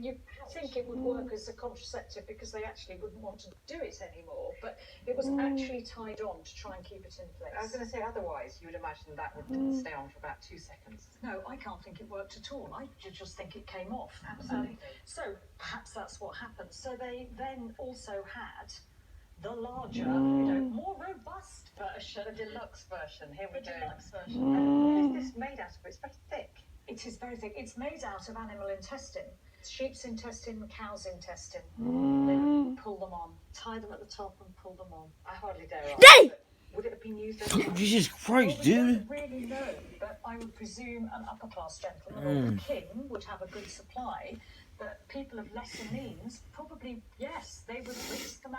You think it would work as a contraceptive because they actually wouldn't want to do it anymore, but it was actually tied on to try and keep it in place. I was going to say, otherwise, you would imagine that would stay on for about 2 seconds. No, I can't think it worked at all. I just think it came off. Absolutely. So perhaps that's what happened. So they then also had the larger, more robust version. The deluxe version. Here we The go. deluxe version. What is this made out of? It's very thick. It is very thick. It's made out of animal intestine. Sheep's intestine, cow's intestine. They pull them on, tie them at the top and pull them on. I hardly dare ask. Hey! Would it have been used as Jesus Christ, We dude. don't really know, but I would presume an upper class gentleman or the king would have a good supply. But people of lesser means, probably, yes, they would risk them out.